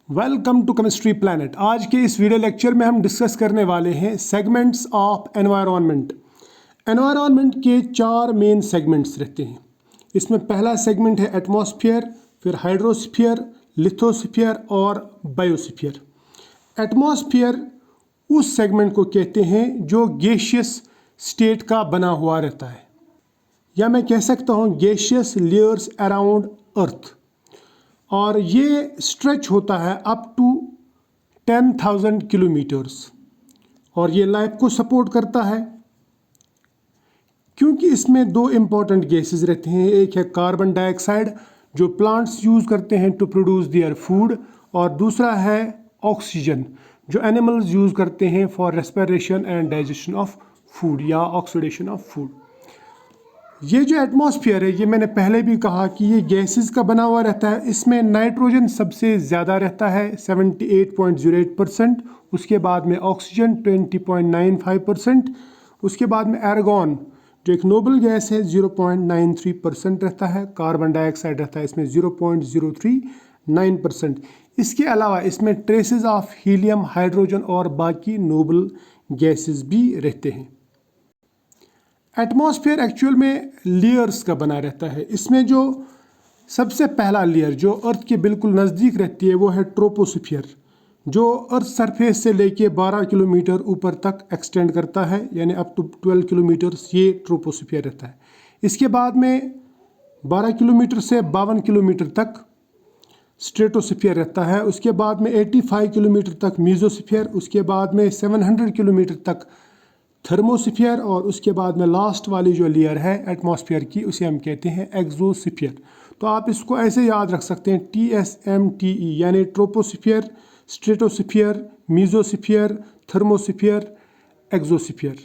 Welcome to chemistry planet. आज के इस वीडियो लेक्चर में हम डिस्कस करने वाले हैं सेगमेंट्स ऑफ एनवायरनमेंट। एनवायरनमेंट के चार मेन सेगमेंट्स रहते हैं। इसमें पहला सेगमेंट है एटमॉस्फेयर, फिर हाइड्रोस्फीयर, लिथोस्फीयर और बायोस्फीयर। एटमॉस्फेयर उस सेगमेंट को कहते हैं जो गैसियस स्टेट का बना हुआ रहता है, या मैं कह सकता हूँ गैसियस लेयर्स अराउंड अर्थ, और ये स्ट्रेच होता है अप टू 10,000 किलोमीटर्स और ये लाइफ को सपोर्ट करता है क्योंकि इसमें दो इम्पॉर्टेंट गैसेस रहते हैं। एक है कार्बन डाइऑक्साइड जो प्लांट्स यूज़ करते हैं टू प्रोड्यूस देयर फूड, और दूसरा है ऑक्सीजन जो एनिमल्स यूज़ करते हैं for respiration and digestion of food या ऑक्सीडेशन ऑफ फूड। ये जो एटमॉस्फेयर है, ये मैंने पहले भी कहा कि ये गैसेस का बना हुआ रहता है। इसमें नाइट्रोजन सबसे ज़्यादा रहता है 78.08%, उसके बाद में ऑक्सीजन 20.95%, उसके बाद में आर्गन जो एक नोबल गैस है 0.93% रहता है, कार्बन डाइऑक्साइड रहता है इसमें 0.039%। इसके अलावा इसमें ट्रेसेस ऑफ हीलियम, हाइड्रोजन और बाकी नोबल गैसेस भी रहते हैं। एटमॉस्फेयर एक्चुअल में लेयर्स का बना रहता है। इसमें जो सबसे पहला लेयर जो अर्थ के बिल्कुल नज़दीक रहती है वो है ट्रोपोस्फियर, जो अर्थ सरफेस से लेके 12 किलोमीटर ऊपर तक एक्सटेंड करता है, यानी अप टू 12 किलोमीटर्स ये ट्रोपोस्फियर रहता है। इसके बाद में 12 किलोमीटर से 52 किलोमीटर तक स्ट्रेटोस्फियर रहता है। उसके बाद में 85 किलोमीटर तक मीजोस्फियर, उसके बाद में 700 किलोमीटर तक थर्मोस्फियर, और उसके बाद में लास्ट वाली जो लेयर है एटमॉस्फेयर की उसे हम कहते हैं एक्सोस्फियर। तो आप इसको ऐसे याद रख सकते हैं TSMTE, यानी troposphere, stratosphere, mesosphere, thermosphere, exosphere.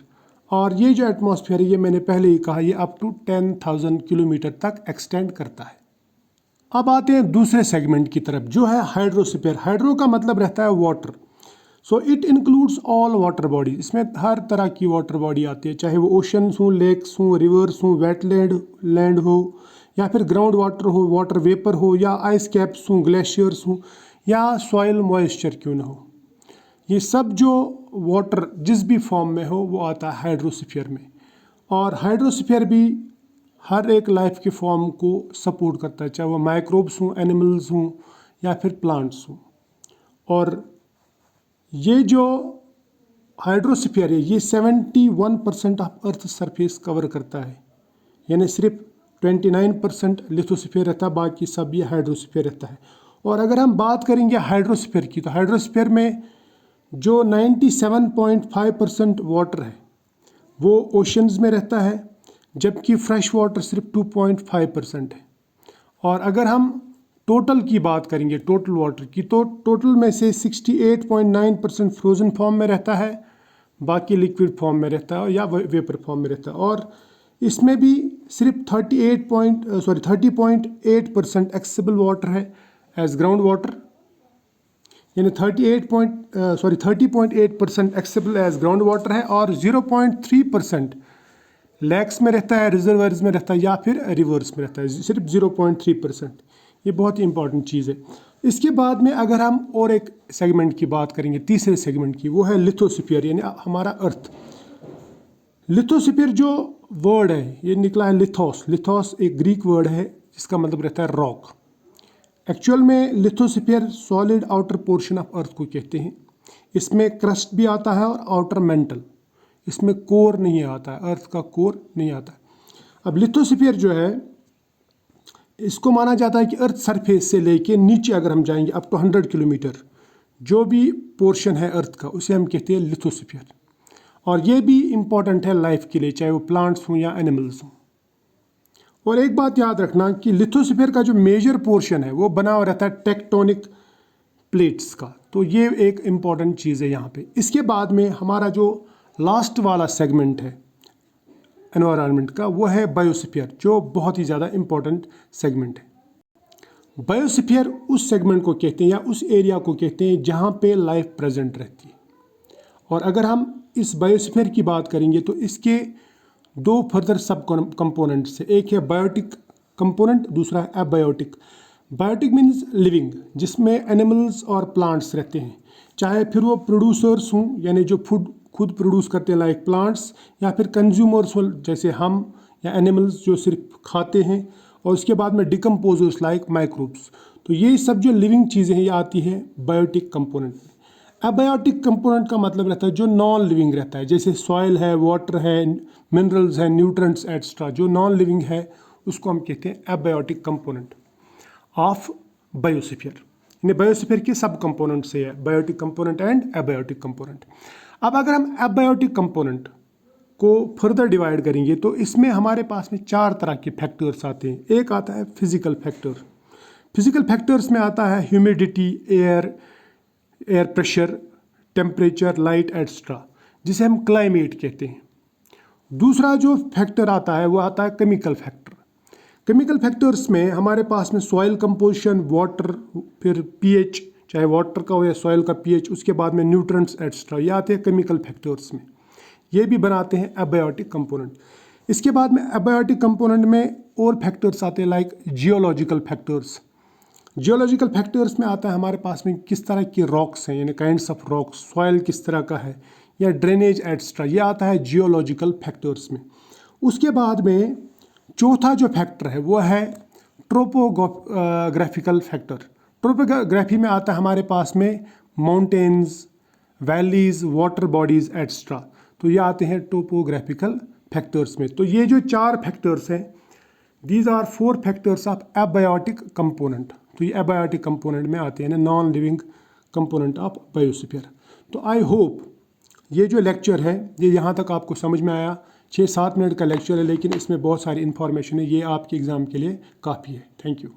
और ये जो एटमॉस्फेयर है ये मैंने पहले ही कहा ये अप टू 10,000 किलोमीटर तक एक्सटेंड करता है। अब आते हैं दूसरे सेगमेंट की तरफ जो है हाइड्रोस्फीयर। हाइड्रो का मतलब रहता है water, so it includes all water body. इसमें हर तरह की वाटर बॉडी आती है, चाहे वो ओशंस हों, लेक्स हों, रिवर्स हों, वेटलैंड लैंड हो, या फिर ग्राउंड वाटर हो, वाटर वेपर हो, या आइस कैप्स हों, ग्लेशियर्स हों, या सॉइल मॉइस्चर क्यों ना हो। ये सब जो वाटर जिस भी फॉर्म में हो वो आता है हाइड्रोस्फीयर में। और हाइड्रोस्फीयर भी हर एक लाइफ के फॉर्म को सपोर्ट करता है, चाहे वो माइक्रोब्स हों, एनिमल्स हों, या फिर प्लांट्स हों। और ये जो हाइड्रोस्फीयर है ये 71% ऑफ अर्थ सरफेस कवर करता है, यानी सिर्फ 29% लिथोस्फीयर रहता है, बाकी सब ये हाइड्रोस्फीयर रहता है। और अगर हम बात करेंगे हाइड्रोस्फीयर की, तो हाइड्रोस्फीयर में जो 97.5% वाटर है वो ओशंस में रहता है, जबकि फ्रेश वाटर सिर्फ 2.5% है। और अगर हम टोटल की बात करेंगे, टोटल वाटर की, तो टोटल में से 68.9% फ्रोज़न फॉर्म में रहता है, बाकी लिक्विड फॉर्म में रहता है या वेपर फॉर्म में रहता है। और इसमें भी सिर्फ 30.8% एक्सेसिबल वाटर है एज ग्राउंड वाटर, यानी 30.8% एक्सेसिबल एज ग्राउंड वाटर है, और 0.3% लेक्स में रहता है, रिजर्वर्स में रहता है, या फिर रिवर्स में रहता है, सिर्फ 0.3%। ये बहुत ही इंपॉर्टेंट चीज़ है। इसके बाद में अगर हम और एक सेगमेंट की बात करेंगे, तीसरे सेगमेंट की, वो है लिथोस्फीयर, यानी हमारा अर्थ। लिथोस्फीयर जो वर्ड है ये निकला है लिथोस। लिथोस एक ग्रीक वर्ड है जिसका मतलब रहता है रॉक। एक्चुअल में lithosphere solid outer portion of earth को कहते हैं। इसमें क्रस्ट भी आता है और आउटर मेंटल, इसमें कोर नहीं आता है, अर्थ का कोर नहीं आता है। अब लिथोस्फीयर जो है इसको माना जाता है कि अर्थ सरफेस से लेके नीचे अगर हम जाएंगे अप टू 100 किलोमीटर, जो भी पोर्शन है अर्थ का उसे हम कहते हैं लिथोस्फीयर। और ये भी इम्पॉर्टेंट है लाइफ के लिए, चाहे वो प्लांट्स हों या एनिमल्स हों। और एक बात याद रखना कि लिथोस्फीयर का जो मेजर पोर्शन है वो बना हुआ रहता है टेक्टोनिक प्लेट्स का, तो ये एक इम्पॉर्टेंट चीज़ है यहाँ पे। इसके बाद में हमारा जो लास्ट वाला सेगमेंट है एनवायरनमेंट का वो है बायोस्फीयर, जो बहुत ही ज़्यादा इम्पोर्टेंट सेगमेंट है। बायोस्फीयर उस सेगमेंट को कहते हैं या उस एरिया को कहते हैं जहाँ पे लाइफ प्रेजेंट रहती है। और अगर हम इस बायोस्फीयर की बात करेंगे तो इसके दो फर्दर सब कंपोनेंट्स है, एक है बायोटिक कंपोनेंट, दूसरा है एबायोटिक। बायोटिक मीन्स लिविंग, जिसमें एनिमल्स और प्लांट्स रहते हैं, चाहे फिर वो प्रोड्यूसर्स हों यानी जो फूड खुद प्रोड्यूस करते हैं लाइक प्लांट्स, या फिर कंज्यूमर्स हो जैसे हम, या एनिमल्स जो सिर्फ खाते हैं, और उसके बाद में डिकम्पोजर्स लाइक माइक्रोब्स। तो ये सब जो लिविंग चीज़ें हैं ये आती हैं बायोटिक कंपोनेंट में। अबायोटिक कंपोनेंट का मतलब रहता है जो नॉन लिविंग रहता है, जैसे सॉइल है, वाटर है, मिनरल्स है, न्यूट्रेंट्स एक्स्ट्रा, जो नॉन लिविंग है उसको हम कहते हैं अबायोटिक कंपोनेंट ऑफ बायोस्फीयर। यानी बायोस्फीयर के सब कंपोनेंट से है biotic component and abiotic component. अब अगर हम अबायोटिक कंपोनेंट को फर्दर डिवाइड करेंगे तो इसमें हमारे पास में 4 तरह के फैक्टर्स आते हैं। एक आता है फिजिकल फैक्टर। फिजिकल फैक्टर्स में आता है humidity, air pressure, temperature, light extra, जिसे हम क्लाइमेट कहते हैं। दूसरा जो फैक्टर आता है वो आता है केमिकल फैक्टर। केमिकल फैक्टर्स में हमारे पास में सॉइल कंपोजिशन, वाटर, फिर पीएच, चाहे वाटर का हो या सॉइल का पीएच, उसके बाद में न्यूट्रेंट्स एक्स्ट्रा, ये आते हैं केमिकल फैक्टर्स में। ये भी बनाते हैं अबायोटिक कंपोनेंट। इसके बाद में अबायोटिक कंपोनेंट में और फैक्टर्स आते हैं like geological factors. Geological factors में आता है हमारे पास में किस तरह की रॉक्स हैं, यानी काइंड्स ऑफ रॉक्स, सॉइल किस तरह का है, या ड्रेनेज एक्स्ट्रा, ये आता है जियोलॉजिकल फैक्टर्स में। उसके बाद में चौथा जो फैक्टर है वो है ट्रोपोग्राफिकल फैक्टर। ट्रोपोग्राफी में आता है हमारे पास में mountains, valleys, water bodies extra, तो ये आते हैं टोपोग्राफिकल फैक्टर्स में। तो ये जो 4 फैक्टर्स हैं, these are 4 factors of abiotic component. तो ये अबायोटिक कंपोनेंट में आते हैं, non living component of biosphere. तो आई होप ये जो लेक्चर है ये यहाँ तक आपको समझ में आया। 6-7 मिनट का लेक्चर है लेकिन इसमें बहुत सारी इन्फॉर्मेशन है, ये आपके एग्ज़ाम के लिए काफ़ी है। Thank you.